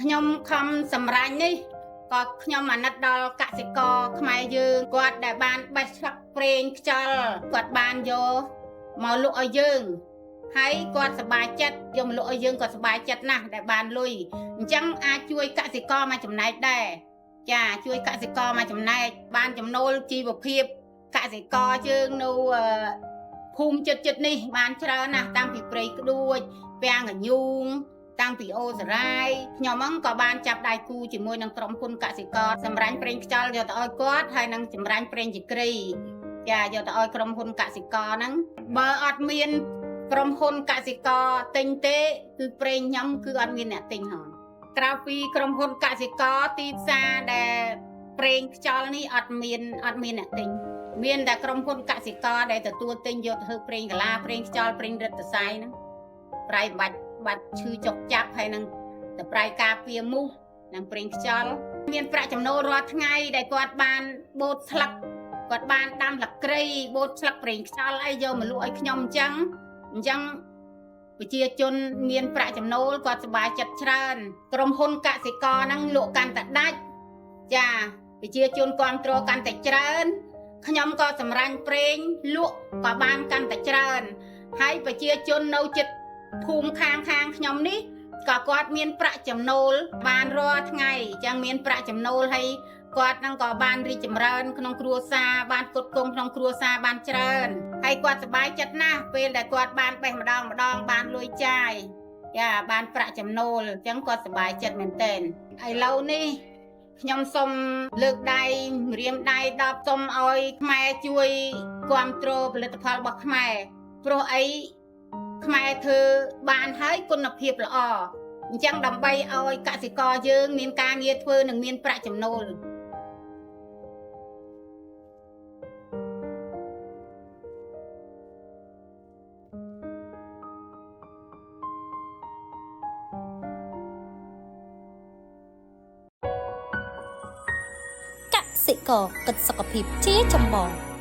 ខ្ញុំខំសម្រាញ់នេះក៏ខ្ញុំអាណិតដល់កសិករខ្មែរយើងគាត់ដែលបានបេះស្លឹកប្រេងខ្យល់គាត់បានយកមកលក់ឲ្យយើងហើយគាត់សប្បាយចិត្តយកមកលក់ឲ្យយើងគាត់សប្បាយចិត្តណាស់ដែលបានលុយអញ្ចឹងអាចជួយកសិករមកចំណែកដែរចាជួយកសិករមកចំណែកបានចំណូលជីវភាពកសិករយើងនៅភូមិចិត្តនេះបានច្រើនណាស់តាំងពីព្រៃក្ដួចពាំងកញូងតាំងពីអូសរាយខ្ញុំហ្នឹងក៏បានចាប់ដៃគូជាមួយនឹងក្រុមហ៊ុនកសិករសម្រាញ់ប្រេងខ្យល់យកទៅឲ្យគាត់ហើយនឹងចម្រាញ់ប្រេងជីក្រីចាយកទៅឲ្យក្រុមហ៊ុនកសិករហ្នឹងបើអត់មានក្រុមហ៊ុនកសិករទិញទេគឺប្រេងខ្ញុំគឺអត់មានអ្នកទិញហងក្រៅពីក្រុមហ៊ុនកសិករទីផ្សារដែលប្រេងខ្យល់នេះអត់មានអ្នកទិញមានតែក្រុមហ៊ុនកសិករដែលទទួលទិញយកទៅធ្វើប្រេងកាឡាប្រេងខ្យល់ប្រេងរឹតសរសៃហ្នឹងប្រៃបាត់ឈឺចុកចាប់ហើយនឹងតប្រៃការពារមូសនិងប្រេងខ្យល់មានប្រាក់ចំណូលរាល់ថ្ងៃដែលគាត់បានបូតស្លឹកគាត់បានដាំលក្រីបូតស្លឹកប្រេងខ្យល់អីយកមកលក់ឲ្យខ្ញុំអញ្ចឹងប្រជាជនមានប្រាក់ចំណូលគាត់សប្បាយចិត្តច្រើនក្រុមហ៊ុនកសិករហ្នឹងលក់កាន់តែដាច់ចាប្រជាជនគ្រប់គ្រងកាន់តែច្រើនខ្ញុំក៏សម្រាញ់ប្រេងលក់ក៏បានកាន់តែច្រើនហើយប្រជាជននៅចិត្តភូមិខាងខ្ញុំនេះក៏គាត់មានប្រាក់ចំណូលបានរាល់ថ្ងៃចឹងមានប្រាក់ចំណូលហើយគាត់នឹងក៏បានរីកចម្រើនក្នុងគ្រួសារបានផ្គត់ផ្គង់ក្នុងគ្រួសារបានច្រើនហើយគាត់សប្បាយចិត្តណាស់ពេលដែលគាត់បានបេះម្ដងបានលុយចាយចាបានប្រាក់ចំណូលអញ្ចឹងគាត់សប្បាយចិត្តមែនទែនឥឡូវនេះខ្ញុំសូមលើកដៃម្រាមដៃ10សូមឲ្យខ្មែរជួយគ្រប់គ្រងផលិតផលរបស់ខ្មែរព្រោះអីខ្មែរធ្វើបានហើយគុណភាពល្អអញ្ចឹងដើម្បីឲ្យកសិករយើងមានការងារធ្វើនិងមានប្រាក់ចំណូលកសិករគិតសុខភាពជាចម្បង